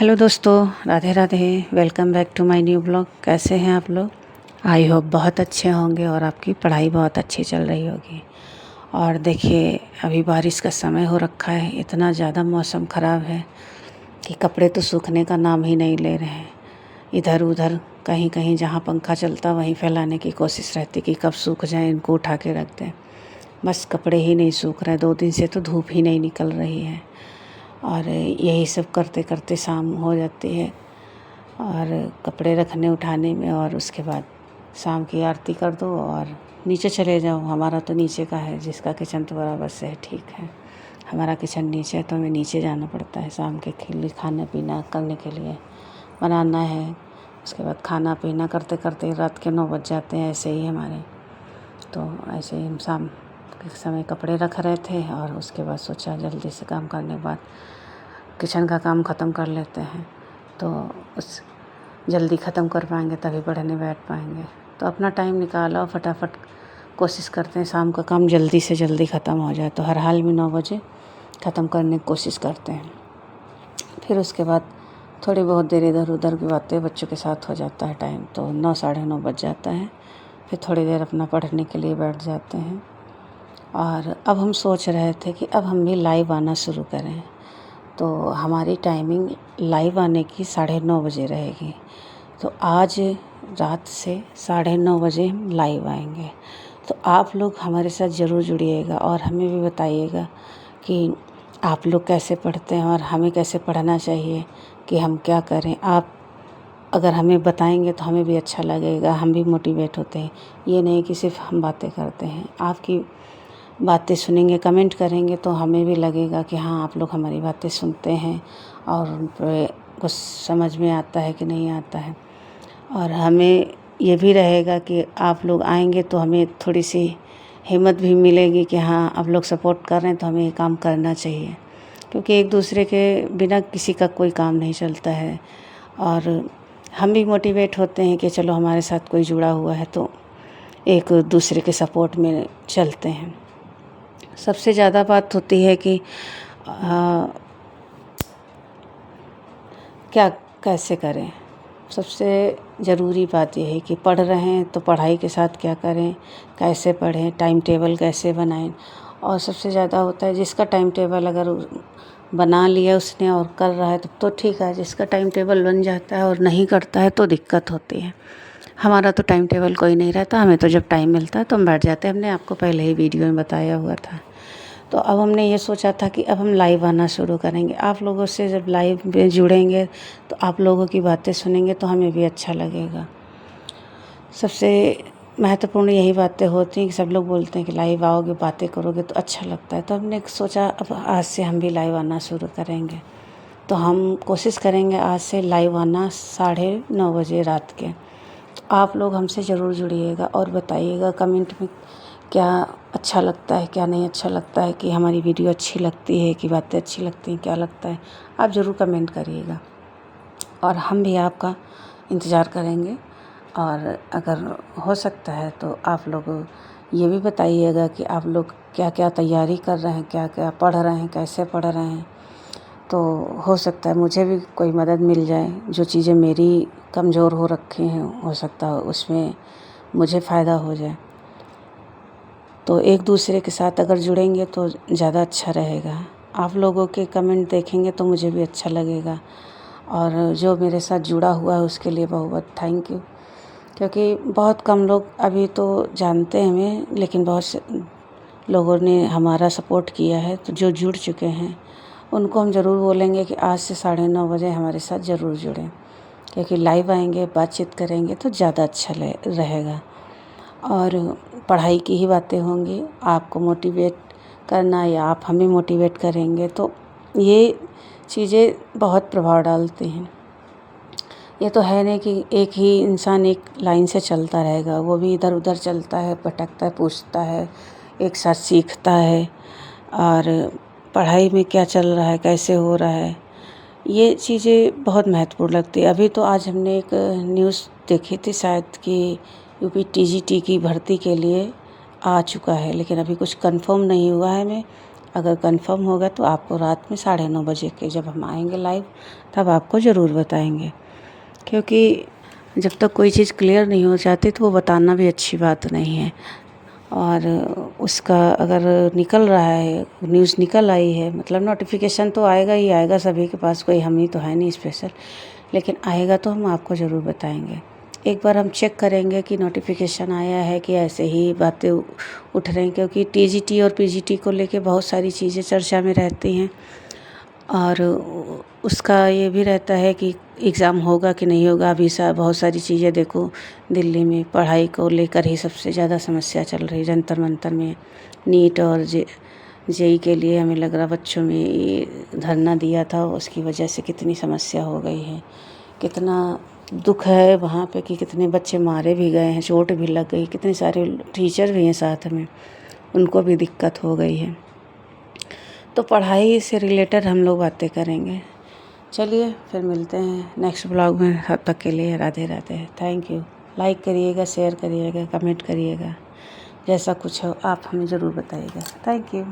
Hello दोस्तों, Radhe Radhe. Welcome back to my new blog. कैसे हैं आप लोग? आई होप बहुत अच्छे होंगे और आपकी पढ़ाई बहुत अच्छी चल रही होगी। और देखिए, अभी बारिश का समय हो रखा है। इतना ज़्यादा मौसम ख़राब है कि कपड़े तो सूखने का नाम ही नहीं ले रहे हैं। इधर उधर कहीं कहीं जहाँ पंखा चलता वहीं फैलाने की कोशिश रहती कि कब सूख जाए, इनको उठा के रख दें। बस कपड़े ही नहीं सूख रहे। 2 दिन से तो धूप ही नहीं निकल रही है और यही सब करते करते शाम हो जाती है और कपड़े रखने उठाने में, और उसके बाद शाम की आरती कर दो और नीचे चले जाओ। हमारा तो नीचे का है, जिसका किचन तो बराबर से है, ठीक है। हमारा किचन नीचे है तो हमें नीचे जाना पड़ता है शाम के लिए खाना पीना करने के लिए, बनाना है। उसके बाद खाना पीना करते करते रात के 9 बज जाते हैं। ऐसे ही हमारे तो ऐसे ही हम शाम के समय कपड़े रख रहे थे और उसके बाद सोचा जल्दी से काम करने के बाद किचन का काम ख़त्म कर लेते हैं, तो उस जल्दी ख़त्म कर पाएंगे तभी पढ़ने बैठ पाएंगे। तो अपना टाइम निकालो, फटाफट कोशिश करते हैं शाम का काम जल्दी से जल्दी ख़त्म हो जाए। तो हर हाल में 9 बजे ख़त्म करने की कोशिश करते हैं। फिर उसके बाद थोड़ी बहुत देर इधर उधर की बातें बच्चों के साथ हो जाता है टाइम, तो 9 साढ़े 9 बज जाता है। फिर थोड़ी देर अपना पढ़ने के लिए बैठ जाते हैं। और अब हम सोच रहे थे कि अब हम भी लाइव आना शुरू करें, तो हमारी टाइमिंग लाइव आने की 9:30 बजे रहेगी। तो आज रात से 9:30 बजे हम लाइव आएंगे। तो आप लोग हमारे साथ ज़रूर जुड़िएगा और हमें भी बताइएगा कि आप लोग कैसे पढ़ते हैं और हमें कैसे पढ़ना चाहिए, कि हम क्या करें। आप अगर हमें बताएंगे तो हमें भी अच्छा लगेगा, हम भी मोटिवेट होते हैं। ये नहीं कि सिर्फ हम बातें करते हैं। आपकी बातें सुनेंगे, कमेंट करेंगे तो हमें भी लगेगा कि हाँ, आप लोग हमारी बातें सुनते हैं और उन पे कुछ समझ में आता है कि नहीं आता है। और हमें ये भी रहेगा कि आप लोग आएंगे तो हमें थोड़ी सी हिम्मत भी मिलेगी कि हाँ, आप लोग सपोर्ट कर रहे हैं तो हमें ये काम करना चाहिए, क्योंकि एक दूसरे के बिना किसी का कोई काम नहीं चलता है। और हम भी मोटिवेट होते हैं कि चलो हमारे साथ कोई जुड़ा हुआ है तो एक दूसरे के सपोर्ट में चलते हैं। सबसे ज़्यादा बात होती है कि क्या कैसे करें। सबसे ज़रूरी बात यह है कि पढ़ रहे हैं तो पढ़ाई के साथ क्या करें, कैसे पढ़ें, टाइम टेबल कैसे बनाएं। और सबसे ज़्यादा होता है जिसका टाइम टेबल अगर बना लिया उसने और कर रहा है तो ठीक है। जिसका टाइम टेबल बन जाता है और नहीं करता है तो दिक्कत होती है। हमारा तो टाइम टेबल कोई नहीं रहता, हमें तो जब टाइम मिलता है तो हम बैठ जाते हैं। हमने आपको पहले ही वीडियो में बताया हुआ था। तो अब हमने ये सोचा था कि अब हम लाइव आना शुरू करेंगे। आप लोगों से जब लाइव में जुड़ेंगे तो आप लोगों की बातें सुनेंगे तो हमें भी अच्छा लगेगा। सबसे महत्वपूर्ण यही बातें होती हैं कि सब लोग बोलते हैं कि लाइव आओगे, बातें करोगे तो अच्छा लगता है। तो हमने सोचा अब आज से हम भी लाइव आना शुरू करेंगे। तो हम कोशिश करेंगे आज से लाइव आना 9:30 बजे रात के। तो आप लोग हमसे ज़रूर जुड़िएगा और बताइएगा कमेंट में क्या अच्छा लगता है, क्या नहीं अच्छा लगता है, कि हमारी वीडियो अच्छी लगती है, कि बातें अच्छी लगती हैं, क्या लगता है। आप ज़रूर कमेंट करिएगा और हम भी आपका इंतज़ार करेंगे। और अगर हो सकता है तो आप लोग ये भी बताइएगा कि आप लोग क्या क्या तैयारी कर रहे हैं, क्या क्या पढ़ रहे हैं, कैसे पढ़ रहे हैं। तो हो सकता है मुझे भी कोई मदद मिल जाए। जो चीज़ें मेरी कमज़ोर हो रखी हैं हो सकता है उसमें मुझे फ़ायदा हो जाए। तो एक दूसरे के साथ अगर जुड़ेंगे तो ज़्यादा अच्छा रहेगा। आप लोगों के कमेंट देखेंगे तो मुझे भी अच्छा लगेगा। और जो मेरे साथ जुड़ा हुआ है उसके लिए बहुत बहुत थैंक यू, क्योंकि बहुत कम लोग अभी तो जानते हैं हमें, लेकिन बहुत से लोगों ने हमारा सपोर्ट किया है। तो जो जुड़ चुके हैं उनको हम ज़रूर बोलेंगे कि आज से 9:30 बजे हमारे साथ ज़रूर जुड़ें, क्योंकि लाइव आएंगे, बातचीत करेंगे तो ज़्यादा अच्छा रहेगा। और पढ़ाई की ही बातें होंगी। आपको मोटिवेट करना या आप हमें मोटिवेट करेंगे तो ये चीज़ें बहुत प्रभाव डालती हैं। ये तो है नहीं कि एक ही इंसान एक लाइन से चलता रहेगा, वो भी इधर उधर चलता है, भटकता है, पूछता है, एक साथ सीखता है। और पढ़ाई में क्या चल रहा है, कैसे हो रहा है, ये चीज़ें बहुत महत्वपूर्ण लगती है। अभी तो आज हमने एक न्यूज़ देखी थी शायद कि यूपी टीजीटी की भर्ती के लिए आ चुका है, लेकिन अभी कुछ कंफर्म नहीं हुआ है। हमें अगर कंफर्म होगा तो आपको रात में 9:30 बजे के जब हम आएंगे लाइव तब आपको ज़रूर बताएंगे, क्योंकि जब तक कोई चीज़ क्लियर नहीं हो जाती तो वो बताना भी अच्छी बात नहीं है। और उसका अगर निकल रहा है, न्यूज़ निकल आई है, मतलब नोटिफिकेशन तो आएगा ही आएगा सभी के पास, कोई हम ही तो है नहीं स्पेशल, लेकिन आएगा तो हम आपको ज़रूर बताएंगे। एक बार हम चेक करेंगे कि नोटिफिकेशन आया है कि ऐसे ही बातें उठ रही, क्योंकि टीजीटी और पीजीटी को लेके बहुत सारी चीज़ें चर्चा में रहती हैं और उसका ये भी रहता है कि एग्ज़ाम होगा कि नहीं होगा। अभी बहुत सारी चीज़ें देखो, दिल्ली में पढ़ाई को लेकर ही सबसे ज़्यादा समस्या चल रही है। जंतर मंतर में नीट और जेई के लिए हमें लग रहा बच्चों में ये धरना दिया था, उसकी वजह से कितनी समस्या हो गई है। कितना दुख है वहाँ पे कि कितने बच्चे मारे भी गए हैं, चोट भी लग गई, कितने सारे टीचर भी हैं साथ में, उनको भी दिक्कत हो गई है। तो पढ़ाई से रिलेटेड हम लोग बातें करेंगे। चलिए फिर मिलते हैं नेक्स्ट ब्लॉग में, तब तक के लिए Radhe Radhe, thank you. Like करिएगा, शेयर करिएगा, कमेंट करिएगा, जैसा कुछ हो आप हमें ज़रूर बताइएगा। Thank you.